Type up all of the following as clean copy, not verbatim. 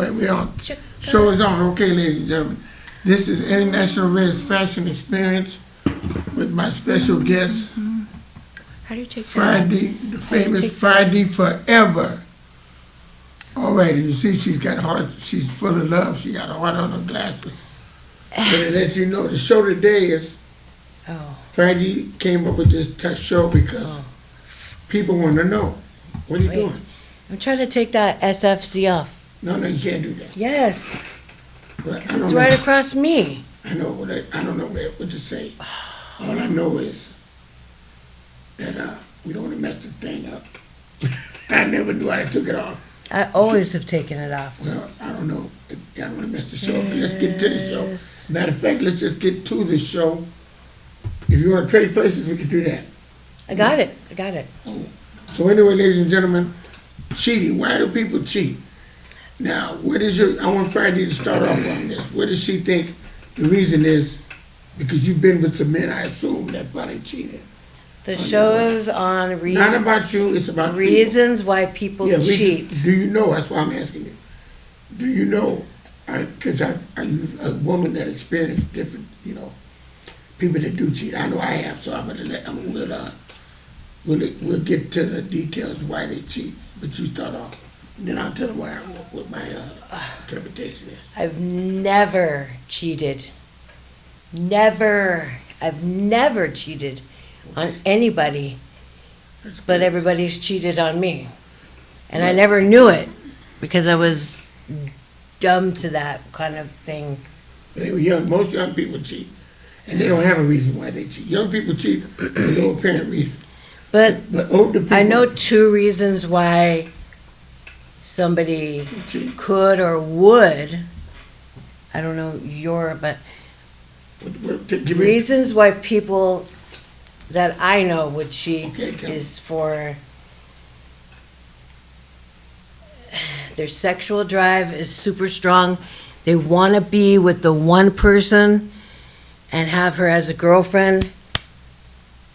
ahead. We're on. Show is on. Okay, ladies and gentlemen. This is International Red's Fashion Experience with my special guest, How do you take that? Friday, the famous Friday Forever. All right, and you see she's got heart, she's full of love. She got a heart on her glasses. But to let you know, the show today is, Oh, Friday came up with this show because people want to know. What are you Wait. doing? I'm trying to take that SFC off. No, you can't do that. Yes, But I it's don't right know. across me. I know what I don't know what to say. All I know is that we don't want to mess the thing up. I never knew I took it off. I always have taken it off. Well, I don't know. I don't want to mess the show up. Let's get to the Yes. show. Matter of fact, let's just get to the show. If you want to trade places, we can do that. I got it. I got it. So anyway, ladies and gentlemen, cheating. Why do people cheat? Now, I want Friday to start off on this. What does she think the reason is? Because you've been with some men, I assume, that probably cheated. The show is on Not about you, it's about reasons why people people. Yeah, cheat. Do you know? That's why I'm asking you. Do you know? Because are you a woman that experienced different, people that do cheat? I know I have, so I'm gonna we'll get to the details why they cheat. But you start off, then I'll tell them what my interpretation is. I've never cheated. Never. I've never cheated on anybody, That's good. but everybody's cheated on me. And I never knew it because I was dumb to that kind of thing. But they were young. Most young people cheat, and they don't have a reason why they cheat. Young people cheat for no apparent reason. But But older people I know two reasons why somebody cheat. could or would. I don't know but Give me reasons why people that I know would cheat Okay, go. is for their sexual drive is super strong. They want to be with the one person and have her as a girlfriend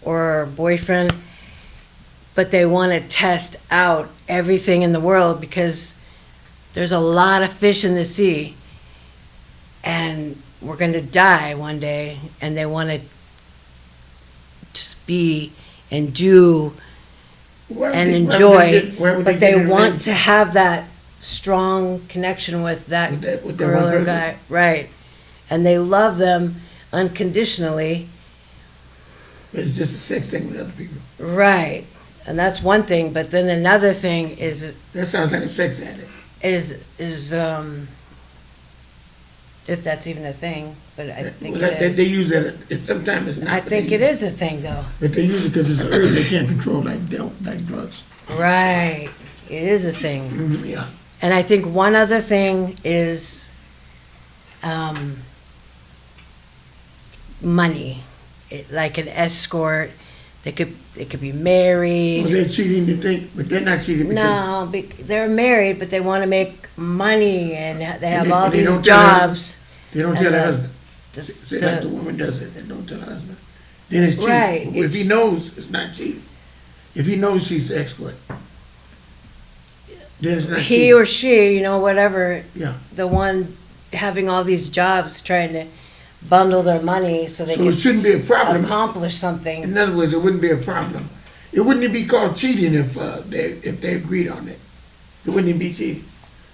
or boyfriend, but they want to test out everything in the world because there's a lot of fish in the sea and we're going to die one day, and they want to just be and do Why would and they- why would enjoy, they get- why would but get they in a want relationship to have that strong connection with that with that girl one or person? guy, right? And they love them unconditionally, But it's just a sex thing with other people. right? And that's one thing. But then another thing is That sounds like a sex addict. if that's even a thing, but I think Well, it they is. use it. Sometimes it's not. I but think they it use is a thing, though. But they use it because it's an urge they can't control, like drugs. Right, it is a thing. Yeah. And I think one other thing is money. Like an escort, they could be Well, married. they're cheating, you think, but they're not cheating because No, they're married, but they want to make money and they have they- all they these don't tell her- jobs. they don't And tell their the- husband. the- Say the- like the woman does it, and don't tell her husband. Then it's cheating. Right, But if he it's- knows, it's not cheating. If he knows she's the escort, then it's not He cheating. or she, whatever, Yeah. the one having all these jobs, trying to bundle their money so they So it can shouldn't be a problem. accomplish something. In other words, it wouldn't be a problem. It wouldn't be called cheating if they agreed on it. It wouldn't even be cheating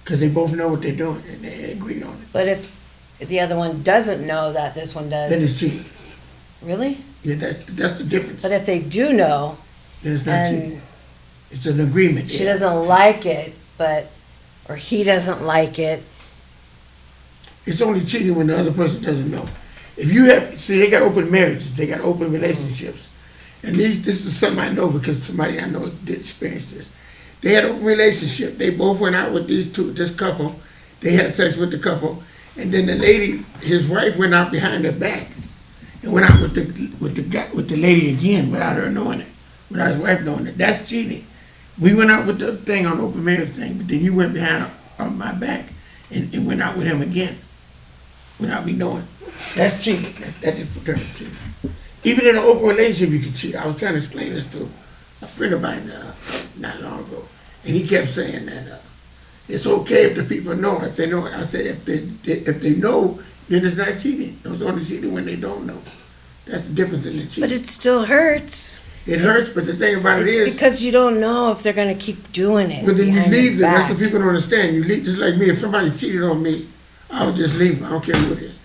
because they both know what they're doing and they agree on it. But if the other one doesn't know that this one Then does, it's cheating. really? Yeah, that's the difference. But if they do know Then it's not cheating. and It's an agreement. she yeah. doesn't like it, or he doesn't like it, It's only cheating when the other person doesn't know. If you they got open marriages, they got open relationships. And this is something I know because somebody I know did experience this. They had open relationship. They both went out with this couple. They had sex with the couple. And then the lady, his wife, went out behind her back and went out with the lady again without her knowing it, without his wife knowing it. That's cheating. We went out with the thing on open marriage thing, but then you went behind on my back and went out with him again without me knowing. That's cheating. That's just fraternity cheating. Even in an open relationship, you can cheat. I was trying to explain this to a friend of mine not long ago, and he kept saying that It's okay if the people know. If they know, I said if they know, then it's not cheating. It's only cheating when they don't know. That's the difference in the cheating. But it still hurts. It hurts, but the thing about it It's is, because you don't know if they're gonna keep doing it. but then you behind leave your them. That's back. what people don't understand. You leave, just like me. If somebody cheated on me, I would just leave them. I don't care what it is.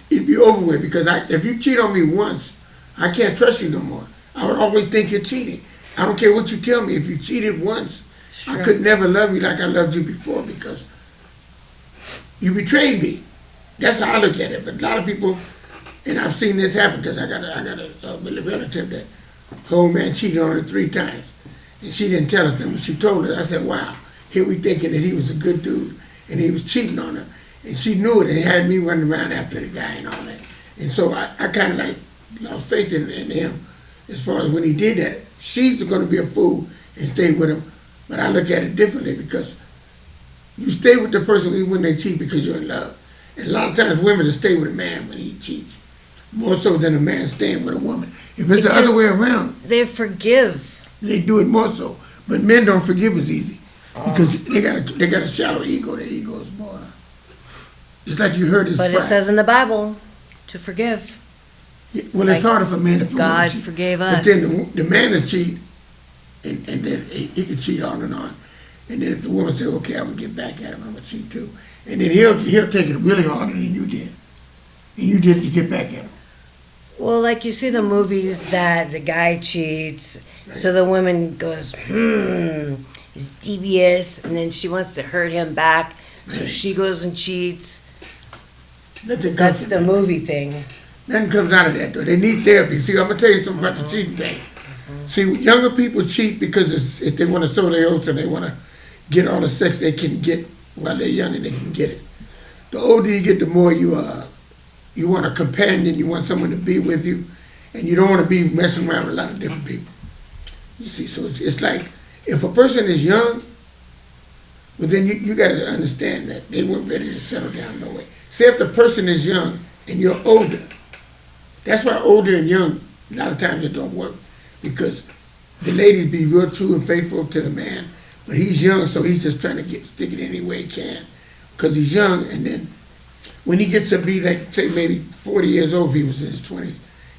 It'd be over with because if you cheat on me once, I can't trust you no more. I would always think you're cheating. I don't care what you tell me. If you cheated once, Sure. I could never love you like I loved you before because you betrayed me. That's how I look at it. But a lot of people, and I've seen this happen because I got a relative that her old man cheated on her 3 times. And she didn't tell us them. When she told us, I said, wow, here we thinking that he was a good dude and he was cheating on her. And she knew it and had me running around after the guy and all that. And so I kind of like lost faith in him as far as when he did that. She's going to be a fool and stay with him. But I look at it differently because you stay with the person even when they cheat because you're in love. And a lot of times women will stay with a man when he cheats, more so than a man staying with a woman. If it's the other way around, They forgive. they do it more so. But men don't forgive as easy because they got a shallow ego. Their ego is more. It's like you heard his But pride. it says in the Bible to forgive. Well, it's like harder for men to forgive. God cheat. forgave But us. then the man will cheat, and then he can cheat on and on. And then if the woman says, okay, I'm going to get back at him, I'm going to cheat too. And then he'll take it really harder than you did. And you did to get back at him. Well, like you see the movies that the guy cheats, so the woman goes, he's devious, and then she wants to hurt him back, so Right. she goes and cheats. Nothing That's comes the movie thing. Nothing comes out of that, though. They need therapy. See, I'm going to tell you something about the cheating thing. See, younger people cheat because if they want to sow their oats and they want to get all the sex they can get while they're young and they can get it. The older you get, the more you want a companion, you want someone to be with you, and you don't want to be messing around with a lot of different people. You see, so it's like if a person is young, well, then you got to understand that they weren't ready to settle down no way. Say if the person is young and you're older, that's why older and young, a lot of times it don't work because the ladies be real true and faithful to the man, but he's young, so he's just trying to stick it any way he can because he's young, and then when he gets to be like, say, maybe 40 years old, if he was in his 20s,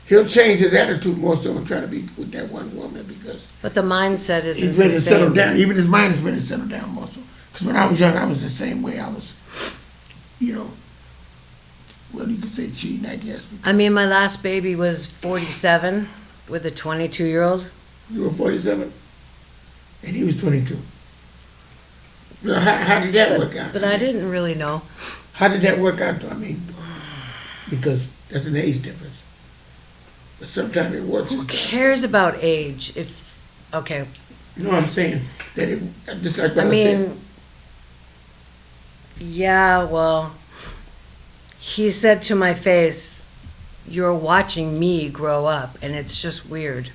he'll change his attitude more so and try to be with that one woman because But the mindset isn't he's ready the to settle same. down. Even his mind is ready to settle down more so. Because when I was young, I was the same way. I was, well, you could say cheating, I guess. I mean, my last baby was 47 with a 22-year-old. You were 47, and he was 22. Well, how did that work out? But I didn't really know. How did that work out, though? I mean, because that's an age difference. But sometimes it works. Who cares about age? Okay, You know what I'm saying? That it, just like what I I said. mean, yeah, well, he said to my face, "You're watching me grow up," and it's just weird.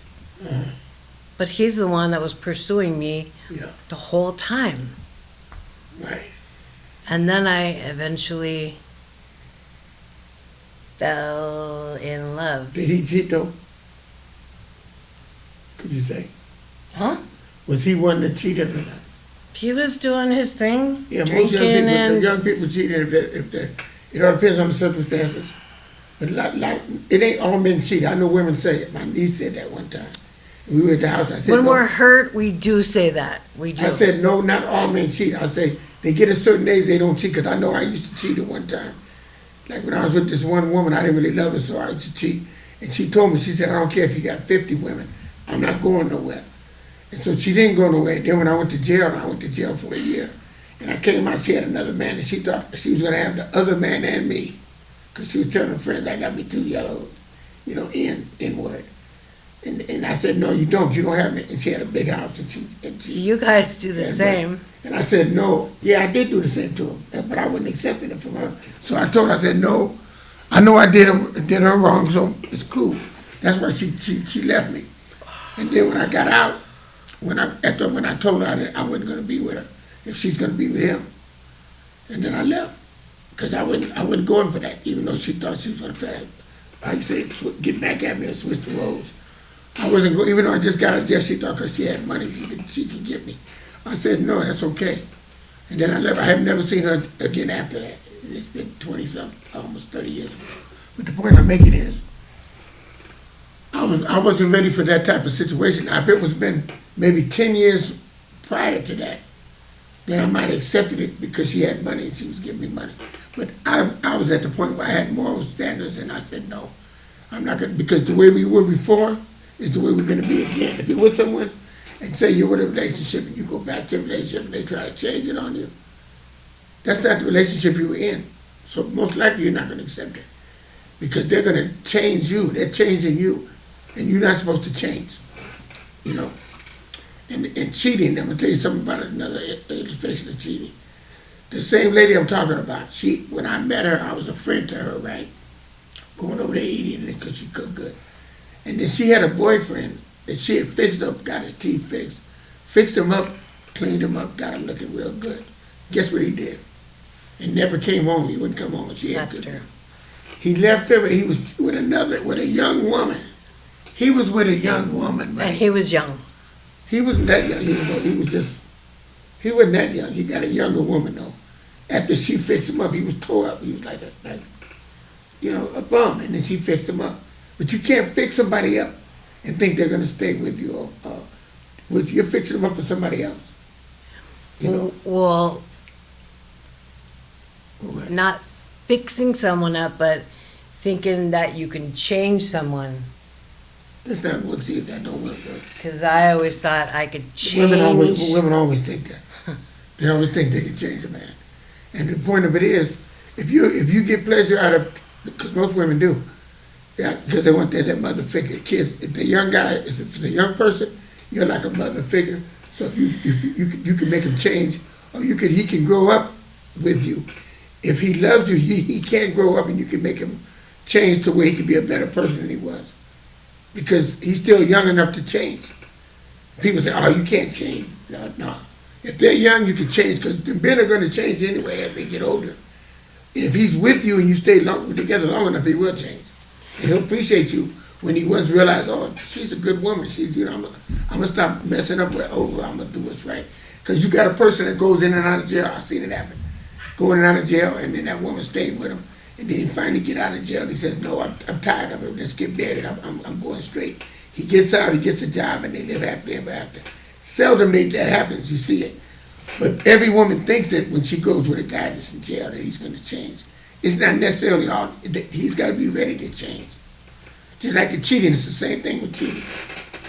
But he's the one that was pursuing me Yeah, the whole time. right. And then I eventually fell in love. Did he cheat, though? Could you say? Huh? Was he one that cheated or not? He was doing his thing, Yeah, most drinking young people, and... young people cheat it all depends on the circumstances. But it ain't all men cheat. I know women say it. My niece said that one time. We were at the house. I said, When no. we're hurt, we do say that. We do. I said, no, not all men cheat. I say, they get a certain age, they don't cheat. Because I know I used to cheat at one time. Like when I was with this one woman, I didn't really love her, so I used to cheat. And she told me, she said, I don't care if you got 50 women. I'm not going nowhere. And so she didn't go nowhere. Then when I went to jail for a year. And I came out, she had another man, and she thought she was going to have the other man and me. Because she was telling her friends, I got me 2 yellows, N-word. And I said, no, you don't have me. And she had a big house, and she You guys do the Yeah, same. and I said, no. Yeah, I did do the same to him, but I wasn't accepting it from her. So I told her, I said, no, I know I did her wrong, so it's cool. That's why she left me. And then when I got out, when I told her that I wasn't going to be with her, if she's going to be with him, and then I left. Because I wasn't going for that, even though she thought she was going to try to, like you say, get back at me and switch the roles. I wasn't going, even though I just got out of jail, she thought because she had money, she could get me. I said, no, that's okay. And then I left. I have never seen her again after that. It's been 20-something, almost 30 years. But the point I'm making is, I wasn't ready for that type of situation. Now, if it was been maybe 10 years prior to that, then I might have accepted it because she had money and she was giving me money. But I was at the point where I had moral standards, and I said, no, I'm not going to, because the way we were before is the way we're going to be again. If you're with someone and say you're with a relationship and you go back to a relationship and they try to change it on you, that's not the relationship you were in. So most likely you're not going to accept it because they're going to change you. They're changing you, and you're not supposed to change, you know. And cheating, I'm going to tell you something about another illustration of cheating. The same lady I'm talking about, when I met her, I was a friend to her, right? Going over there eating it because she cooked good. And then she had a boyfriend that she had fixed up, got his teeth fixed him up, cleaned him up, got him looking real good. Guess what he did? And never came home. He wouldn't come home. She had Left her. He left her, but he was with a young woman. He was with a young woman, right? And he was young. He wasn't that young. He wasn't that young. He got a younger woman though. After she fixed him up, he was tore up. He was like a bum. And then she fixed him up. But you can't fix somebody up and think they're gonna stay with you. You're fixing them up for somebody else. You know. Well, not fixing someone up, but thinking that you can change someone. That's not work. See if that don't work. Because I always thought I could change. Women always think that. They always think they can change a man. And the point of it is, if you get pleasure out of, because most women do, yeah, because they want that mother figure. Kids, if the young guy, if it's a young person, you're like a mother figure. So if you can make him change, or he can grow up with you. If he loves you, he can't grow up, and you can make him change to where he can be a better person than he was. Because he's still young enough to change. People say, oh, you can't change. No. If they're young, you can change, because the men are going to change anyway as they get older. And if he's with you and you stay together long enough, he will change. And he'll appreciate you when he once realizes, oh, she's a good woman. I'm going to stop messing up with her. I'm going to do what's right. Because you got a person that goes in and out of jail. I've seen it happen. Going in and out of jail, and then that woman stayed with him. And then he finally get out of jail. He says, no, I'm tired of it. Let's get married. I'm going straight. He gets out, he gets a job, and they live happily ever after. Seldom that happens, you see it. But every woman thinks that when she goes with a guy that's in jail that he's going to change. It's not necessarily all, he's got to be ready to change. Just like the cheating, it's the same thing with cheating.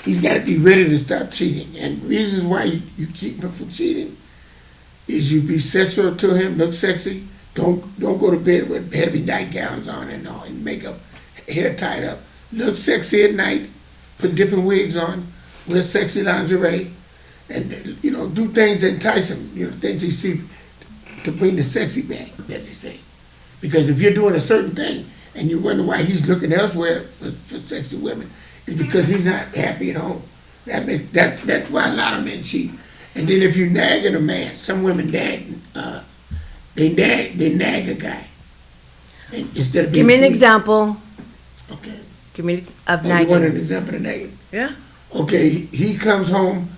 He's got to be ready to stop cheating. And reasons why you keep him from cheating is you be sexual to him, look sexy. Don't go to bed with heavy nightgowns on and all, and makeup, hair tied up. Look sexy at night, put different wigs on, wear sexy lingerie, and do things that entice him. Things you see to bring the sexy back, as you say. Because if you're doing a certain thing and you wonder why he's looking elsewhere for sexy women, it's because he's not happy at home. That's why a lot of men cheat. And then if you nagging a man, some women nag. They nag a guy. And instead of being Give me an sweet. example. Okay. Give me of You want an nagging. example of nagging? Yeah. Okay, he comes home,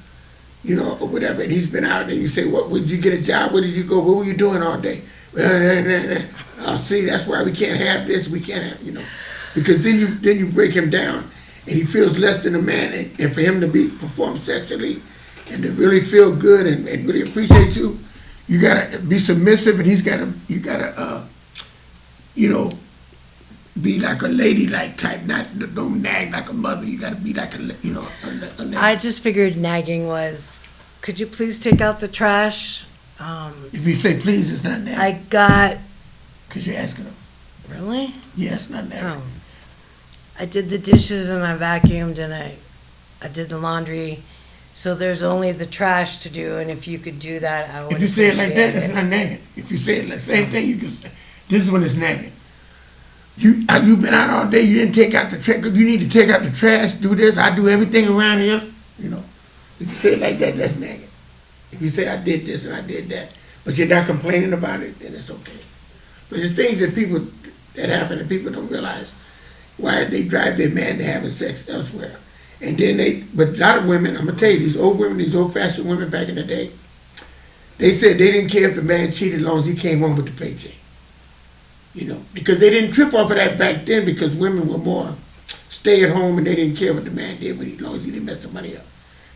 or whatever, and he's been out there. You say, "What? Did you get a job? Where did you go? What were you doing all day?" See, that's why we can't have this. We can't have, because then you break him down, and he feels less than a man. And for him to perform sexually, and to really feel good and really appreciate you, you gotta be submissive, and you gotta be like a ladylike type, don't nag like a mother. You gotta be like a lady. I just figured nagging was, could you please take out the trash? If you say please, it's not nagging. I got, Because you're asking them. really? Yes, not nagging. Oh. I did the dishes and I vacuumed and I did the laundry. So there's only the trash to do, and if you could do that, I would If you say it like that, appreciate that's not nagging. If you say it the same thing, you can say, this is when it's nagging. You've been out all day, you didn't take out the trash, you need to take out the trash, do this, I do everything around here, If you say it like that, that's nagging. If you say I did this and I did that, but you're not complaining about it, then it's okay. But there's things that happen that people don't realize why they drive their man to having sex elsewhere. And then but a lot of women, I'm gonna tell you, these old women, these old-fashioned women back in the day, They said they didn't care if the man cheated as long as he came home with the paycheck. You know, because they didn't trip off of that back then because women were more stay at home and they didn't care what the man did as long as he didn't mess the money up.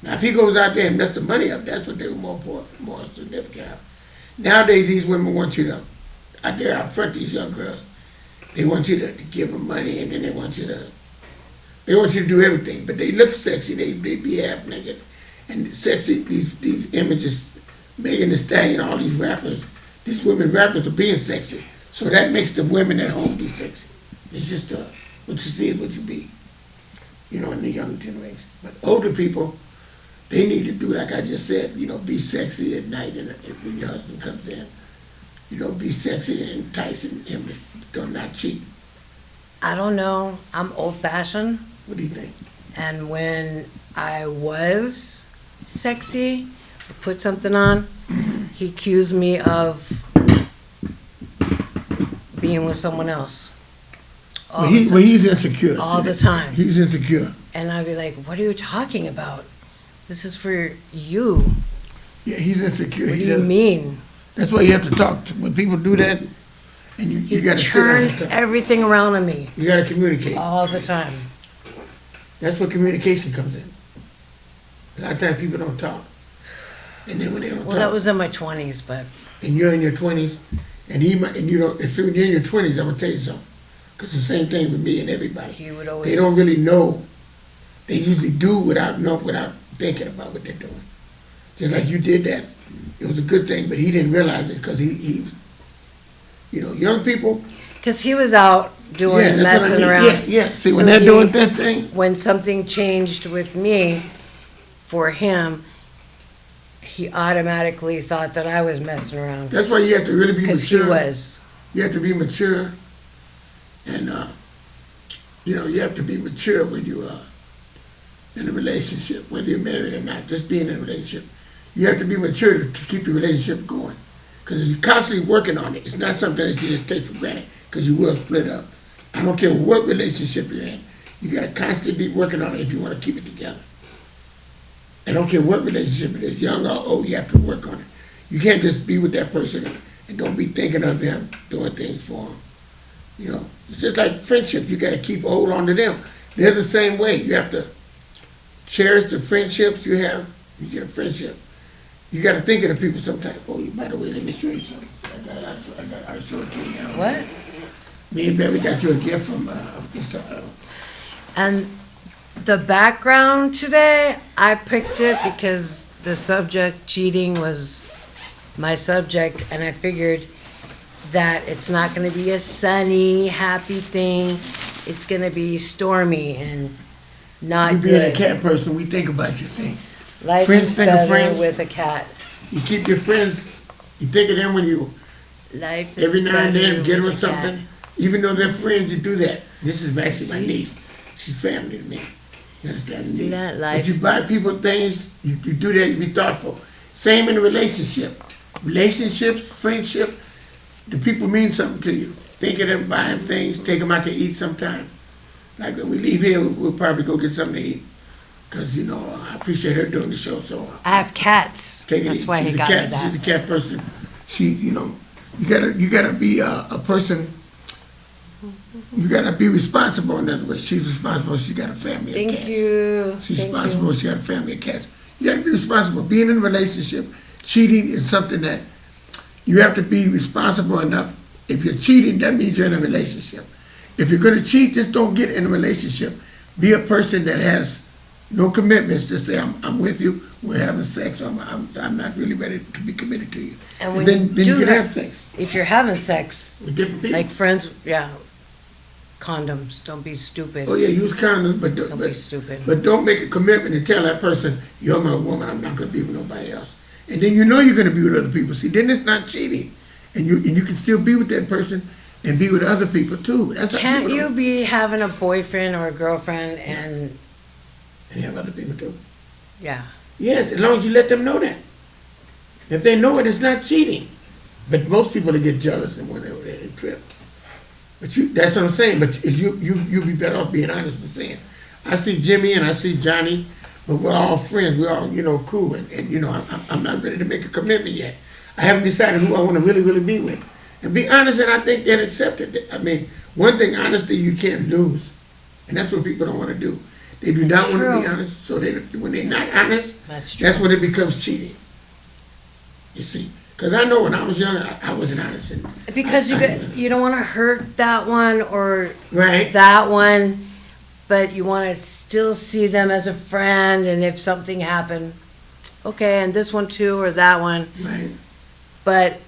Now, if he goes out there and mess the money up, that's what they were more significant of. Nowadays, these women want you to, they're out front, these young girls. They want you to give them money and then they want you to do everything. But they look sexy, they be half naked. And sexy, these images, Megan Thee Stallion, all these rappers, these women rappers are being sexy. So that makes the women at home be sexy. It's just what you see is what you be, you know, in the young generation. But older people, they need to do like I just said, you know, be sexy at night and when your husband comes in, you know, be sexy and enticing him to not cheat. I don't know. I'm old-fashioned, What do you think? and when I was sexy, or put something on, he accused me of being with someone else. All Well, the time. he's insecure. All see the that? time. He's insecure. And I'd be like, what are you talking about? This is for you. Yeah, he's insecure. What do He you doesn't- mean? That's why you have to talk. When people do that, and you He got to sit down and turned talk. everything around on me You got to communicate. all the time. That's where communication comes in. A lot of times people don't talk. And then when they don't Well, that talk, was in my 20s, but and you're in your 20s, and he might, and you don't, if you're in your 20s, I'm going to tell you something. Because the same thing with me and everybody. he would always. They don't really know. They usually do without thinking about what they're doing. Just like you did that. It was a good thing, but he didn't realize it because he was, you know, young people. Because he was out doing, Yeah, that's what I messing mean. around. Yeah. See, So when they're he- doing that thing, When something changed with me for him, he automatically thought that I was messing around. that's why you have to really be Because he mature. was. You have to be mature, and you know, you have to be mature when you in a relationship, whether you're married or not. Just being in a relationship, you have to be mature to keep the relationship going, because you're constantly working on it. It's not something that you just take for granted, because you will split up. I don't care what relationship you're in, you got to constantly be working on it if you want to keep it together. I don't care what relationship it is, young or old, you have to work on it. You can't just be with that person and don't be thinking of them doing things for them. You know, it's just like friendship. You got to keep hold on to them. They're the same way. You have to cherish the friendships you have. You get a friendship. You got to think of the people sometimes. Oh, by the way, let me show you something. I'll show it to you now. What? Me and Baby got you a gift from And the background today, I picked it because the subject, cheating, was my subject, and I figured that it's not going to be a sunny, happy thing. It's going to be stormy and not you being a good. cat person, we think about your thing. Life friends is think of better friends. with a cat. You keep your friends, you think of them when you, Life is every now and better then, get them with a something. cat. Even though they're friends, you do that. This is actually my See? niece. She's family to me. You understand See me? that? Life. If you buy people things, you do that, you be thoughtful. Same in a relationship. Relationships, friendship, the people mean something to you. Think of them, buy them things, take them out to eat sometime. Like when we leave here, we'll probably go get something to eat. Because, you know, I appreciate her doing the show, so I have cats. take it That's easy. why She's he a got cat, me that. she's a cat person. She, you know, you gotta be a person. You gotta be responsible. In other words, she's responsible. She got a family of cats. Thank you. She's Thank responsible. you. She got a family of cats. You got to be responsible. Being in a relationship, cheating is something that you have to be responsible enough. If you're cheating, that means you're in a relationship. If you're going to cheat, just don't get in a relationship. Be a person that has no commitments. Just say, I'm with you. We're having sex. I'm not really ready to be committed to you. And when then you you do can have- have sex If you're having sex, with different people. like friends, yeah, condoms. Don't be stupid. Oh yeah, use condoms, but Don't be stupid. But don't make a commitment and tell that person, you're my woman, I'm not gonna be with nobody else. And then you know you're gonna be with other people. See, then it's not cheating. And you can still be with that person and be with other people too. That's how Can't people you don't- be having a boyfriend or a girlfriend and, And have other people too. yeah. Yes, as long as you let them know that. If they know it, it's not cheating. But most people will get jealous and when they trip. But that's what I'm saying. But you be better off being honest and saying, I see Jimmy and I see Johnny, but we're all friends. We're all, cool. And I'm not ready to make a commitment yet. I haven't decided who I want to really, really be with. And be honest, and I think they'll accept it. I mean, one thing, honesty, you can't lose. And that's what people don't want to do. They do not want to be True. honest, so when they're not honest, That's true. that's when it becomes cheating. You see? Because I know when I was young, I wasn't honest. And Because you don't want to hurt that one or right? that one, but you want to still see them as a friend, and if something happened, okay, and this one too, or that one, Right. but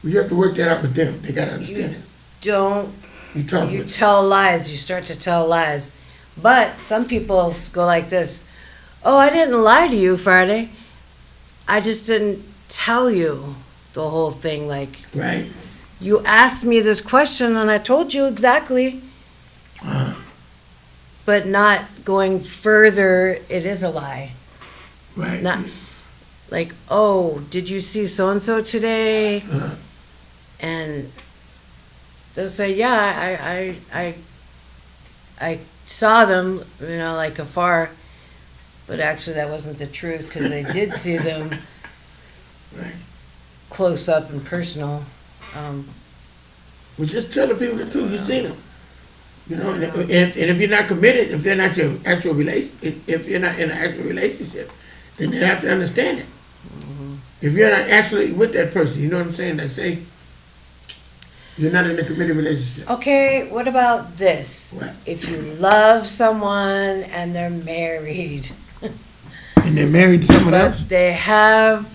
You have to work that out with them. They got to understand it. don't, You talk you with tell lies, you start to tell lies. But some people go like this, oh, I didn't lie to you Friday, I just didn't tell you the whole thing, like, right? you asked me this question and I told you exactly, but not going further, it is a lie. Right. Not like, oh, did you see so-and-so today? And they'll say, yeah, I saw them, like afar, but actually that wasn't the truth, because I did see them Right. close up and personal. Well, just tell the people the truth. You see them. And if you're not committed, if they're not your actual if you're not in an actual relationship, then they have to understand it. If you're not actually with that person, you know what I'm saying? Like, say, you're not in a committed relationship. Okay, what about this? What? If you love someone and they're married, And they're married to someone else? but they have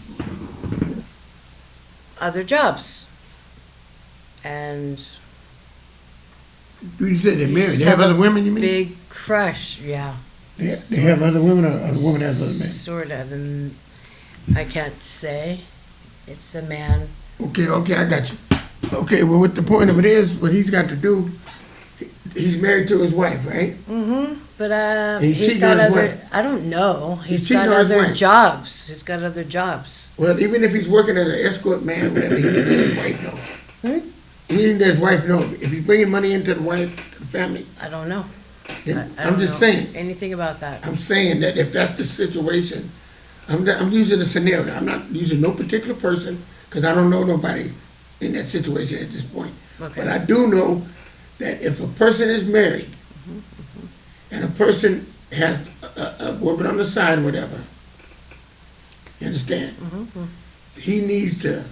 other jobs, and You said they're married. They have other women, you mean? big crush, yeah. They have other women, or the woman has other men? Sort of, and I can't say. It's the man. Okay, I got you. Okay, well, what the point of it is, what he's got to do, he's married to his wife, right? But He he's cheated got on his other. wife. I don't know. He's cheating got on his other wife. jobs. He's got other jobs. Well, even if he's working as an escort man, whatever, he didn't let his wife know. He didn't let his wife know. If he's bringing money into the wife, the family, I don't know. then I I'm don't just know saying. anything about that. I'm saying that if that's the situation, I'm using a scenario. I'm not using no particular person, because I don't know nobody in that situation at this point. Okay. But I do know that if a person is married, and a person has a woman on the side or whatever, you understand? He needs to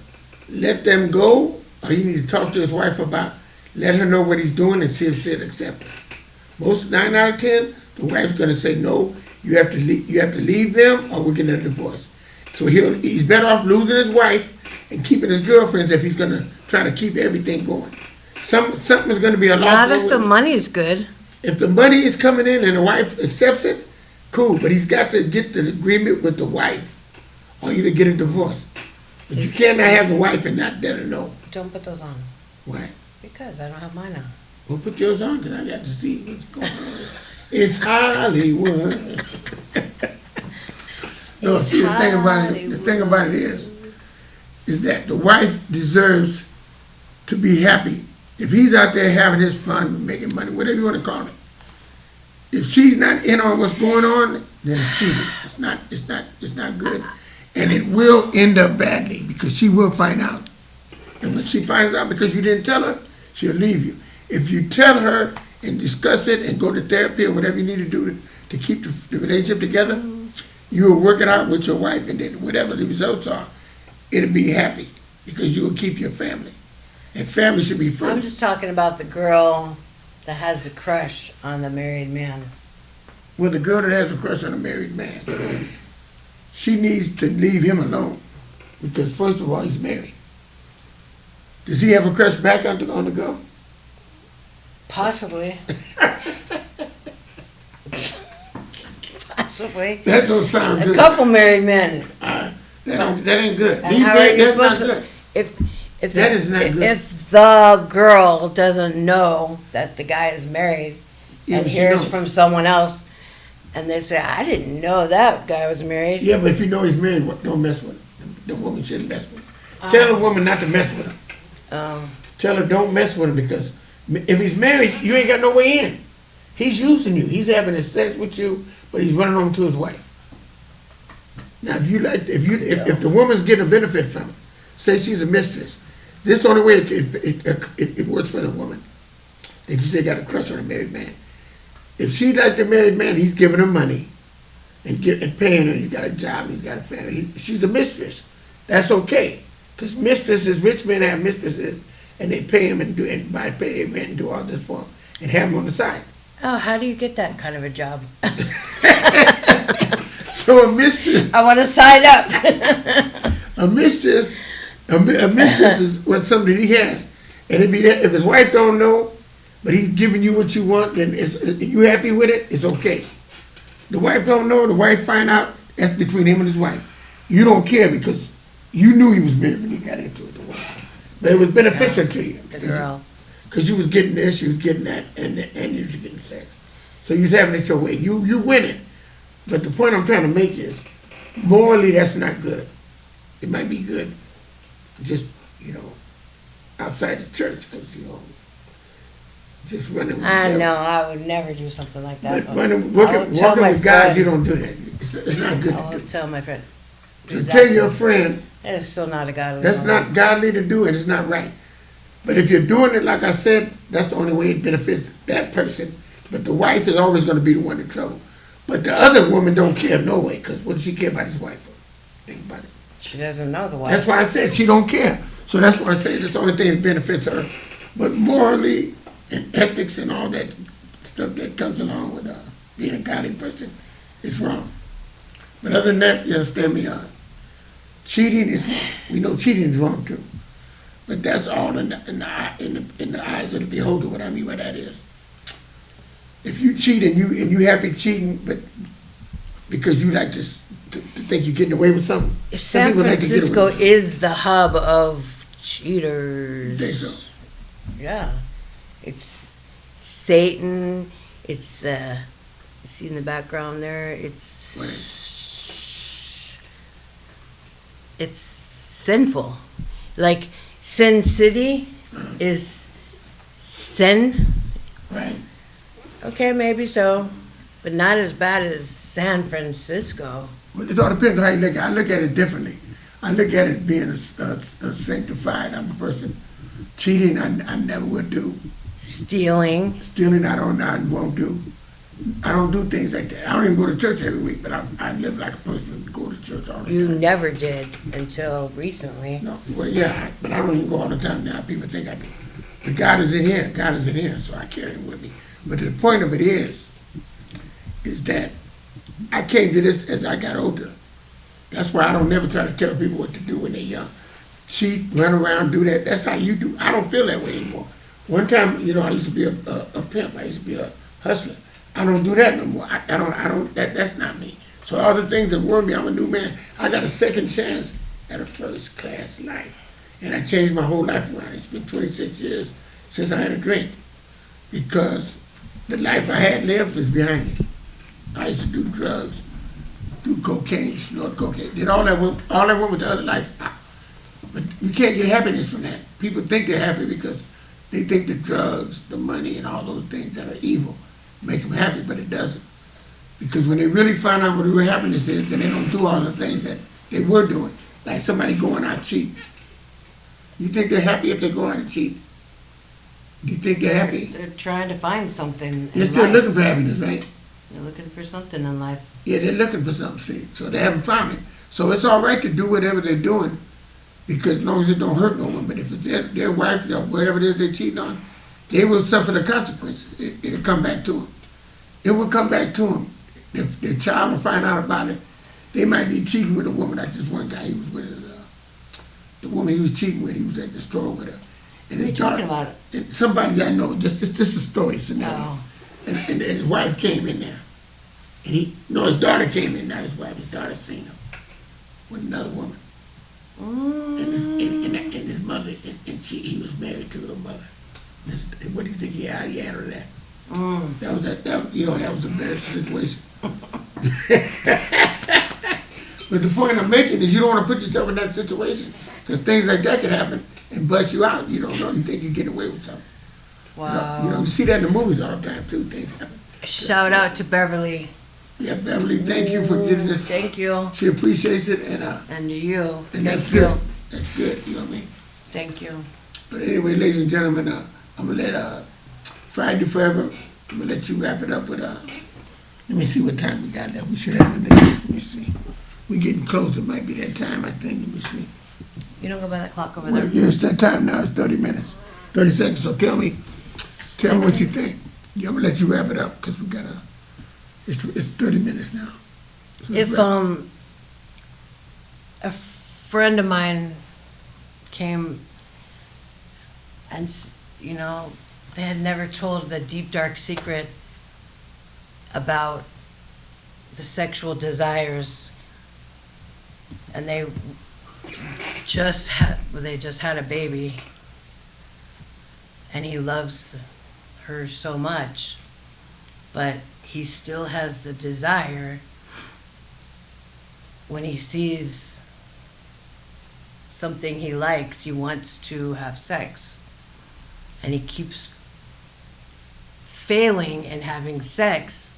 let them go, or he needs to talk to his wife about, let her know what he's doing and see if she'll accept it. Most 9 out of 10, the wife's gonna say, no, you have to leave them, or we're getting a divorce. So he's better off losing his wife and keeping his girlfriends if he's gonna try to keep everything going. Something's gonna be a loss. Not if the money's good. If the money is coming in and the wife accepts it, cool, but he's got to get the agreement with the wife, or either get a divorce. But you cannot have the wife and not let her know. Don't put those on. Why? Because I don't have mine on. Well, put yours on, because I got to see what's going on. It's Hollywood. No, see, the thing about it is that the wife deserves to be happy. If he's out there having his fun, making money, whatever you want to call it, if she's not in on what's going on, then it's cheating. It's not good. And it will end up badly, because she will find out. And when she finds out because you didn't tell her, she'll leave you. If you tell her and discuss it and go to therapy or whatever you need to do to keep the relationship together, you'll work it out with your wife, and then whatever the results are, it'll be happy, because you'll keep your family. And family should be I'm first. just talking about the girl that has the crush on the married man. Well, the girl that has a crush on a married man, she needs to leave him alone, because first of all, he's married. Does he have a crush back on the girl? Possibly. Possibly. That don't sound A good. couple married men. That ain't good. And how are you That's not supposed to, good. if That is not good. If the girl doesn't know that the guy is married Yeah, and but she hears knows. from someone else, and they say, I didn't know that guy was married. Yeah, but if you know he's married, don't mess with him. The woman shouldn't mess with him. Tell the woman not to mess with him. Tell her don't mess with him, because if he's married, you ain't got no way in. He's using you. He's having his sex with you, but he's running home to his wife. Now, if the woman's getting a benefit from it, say she's a mistress. This is the only way it works for the woman. If you say got a crush on a married man. If she like the married man, he's giving her money and paying her. He's got a job, he's got a family. She's a mistress. That's okay. Because mistresses, rich men have mistresses, and they pay him and pay their rent and do all this for him and have him on the side. Oh, how do you get that kind of a job? So a mistress. I want to sign up. A mistress is what somebody he has, and if his wife don't know, but he's giving you what you want, then you happy with it, it's okay. The wife don't know, the wife find out, that's between him and his wife. You don't care because you knew he was married when you got into it. But it was beneficial to you. The girl. Because you was getting this, you was getting that, and you was getting sex. So you was having it your way. You winning. But the point I'm trying to make is, morally, that's not good. It might be good just, outside the church, because, just running with the I devil. know, I would never do something like that. But working with God, you don't do that. It's not good I to will do. tell my friend. To tell your friend, That is still not a godly that's woman. not godly to do, and it's not right. But if you're doing it, like I said, that's the only way it benefits that person. But the wife is always going to be the one in trouble. But the other woman don't care no way, because what does she care about his wife for? Think about it. She doesn't know the wife. That's why I said she don't care. So that's why I say that's the only thing that benefits her. But morally and ethics and all that stuff that comes along with being a godly person is wrong. But other than that, you understand me? Cheating is wrong. We know cheating is wrong too. But that's all in the eyes of the beholder. What I mean by that is, if you cheat and you happy cheating, but because you like to think you're getting away with something. San people like to get away Francisco with it. is the hub of cheaters. Think so? Yeah. It's Satan. It's the, you see in the background there, it's sinful. Like Sin City is sin. Right. Okay, maybe so, but not as bad as San Francisco. Well, it all depends on how you look at it. I look at it differently. I look at it being a sanctified. I'm a person. Cheating, I never would do. Stealing. Stealing, I won't do. I don't do things like that. I don't even go to church every week, but I live like a person who go to church all the You time. never did until recently. No, well, yeah, but I don't even go all the time now. People think I do. But God is in here. God is in here, so I carry him with me. But the point of it is that I came to this as I got older. That's why I don't never try to tell people what to do when they're young. Cheat, run around, do that. That's how you do. I don't feel that way anymore. One time, I used to be a pimp. I used to be a hustler. I don't do that no more. I don't, that's not me. So all the things that worry me, I'm a new man. I got a second chance at a first class life. And I changed my whole life around. It's been 26 years since I had a drink. Because the life I had lived is behind me. I used to do drugs, do cocaine, snort cocaine, did all that went with the other life. But you can't get happiness from that. People think they're happy because they think the drugs, the money, and all those things that are evil make them happy, but it doesn't. Because when they really find out what real happiness is, then they don't do all the things that they were doing. Like somebody going out cheating. You think they're happy if they go out and cheat? Do you think they're happy? They're trying to find something. They're in still life. looking for happiness, right? They're looking for something in life. Yeah, they're looking for something, see. So they haven't found it. So it's all right to do whatever they're doing, because as long as it don't hurt no one. But if it's their wife or whatever it is they're cheating on, they will suffer the consequences. It'll come back to them. It will come back to them. If their child will find out about it, they might be cheating with a woman. Like this one guy, he was with the woman he was cheating with, he was at the store with her. And What are you his talking daughter- about? and somebody I know, just a story scenario. Oh. And his wife came in there. And his daughter came in, not his wife. His daughter seen him with another woman. And his mother, and he was married to her mother. What do you think he had her that? That was a embarrassing situation. But the point I'm making is you don't want to put yourself in that situation, because things like that could happen and bust you out. You don't know. You think you're getting away with something. Wow. You see that in the movies all the time too. Things happen. Shout out to Beverly. Yeah, Beverly, thank you for getting this. Thank you. She appreciates it, and And you. and that's Thank you. good. that's good, you know what I mean? Thank you. But anyway, ladies and gentlemen, I'm gonna let, Friday Forever, I'm gonna let you wrap it up with, let me see what time we got left. We should have it next, let me see. We getting close, it might be that time, I think, let me see. You don't go by that clock over Well, there. yeah, it's that time now, it's 30 minutes, 30 seconds, so tell me what you think. Yeah, I'm gonna let you wrap it up, because we gotta, it's 30 minutes now. So let's If, wrap. a friend of mine came and, you know, they had never told the deep, dark secret about the sexual desires, and they just had a baby, and he loves her so much, but he still has the desire when he sees something he likes, he wants to have sex. And he keeps failing in having sex,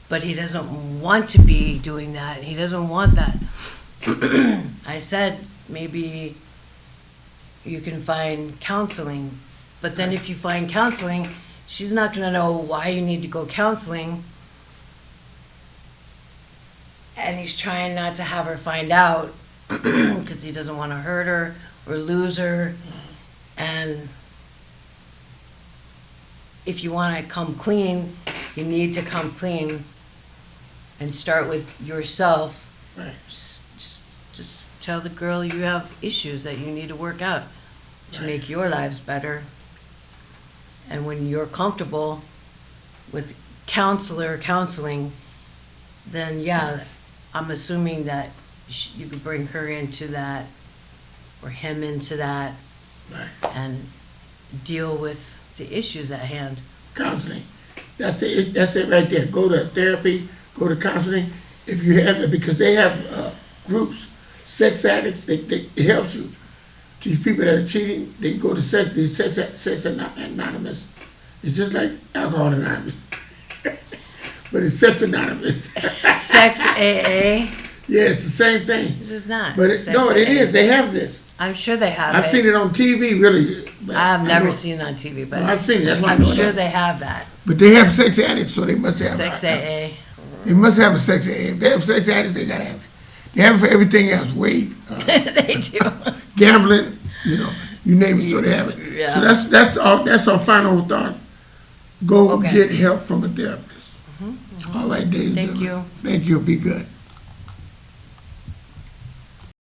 but he doesn't want to be doing that. He doesn't want that. I said, maybe you can find counseling. But then if you find counseling, she's not going to know why you need to go counseling. And he's trying not to have her find out because he doesn't want to hurt her or lose her. And if you want to come clean, you need to come clean and start with yourself. Right. Just tell the girl you have issues that you need to work out to make your lives better. And when you're comfortable with counseling, then yeah, I'm assuming that you could bring her into that or him into that Right. and deal with the issues at hand. Counseling. That's it right there. Go to therapy, go to counseling. If you have it, because they have groups, sex addicts, it helps you. These people that are cheating, they go to sex anonymous. It's just like alcohol anonymous. But it's sex anonymous. Sex AA? Yeah, it's the same thing. This is not. But Sex no, it AA. is. They have this. I'm sure they have I've it. seen it on TV, really. But I've I never know- seen it on TV, but No, I've seen it. That's why I I'm know sure that. they have that. But they have sex addicts, so they must have. Sex AA. They must have a sex addict. If they have sex addicts, they gotta have it. They have it for everything else. Weight, They do. gambling, you name it, so they have it. Yeah. So that's our final thought. Go Okay. get help from a therapist. All right, ladies and Thank gentlemen. you. Thank you. Be good.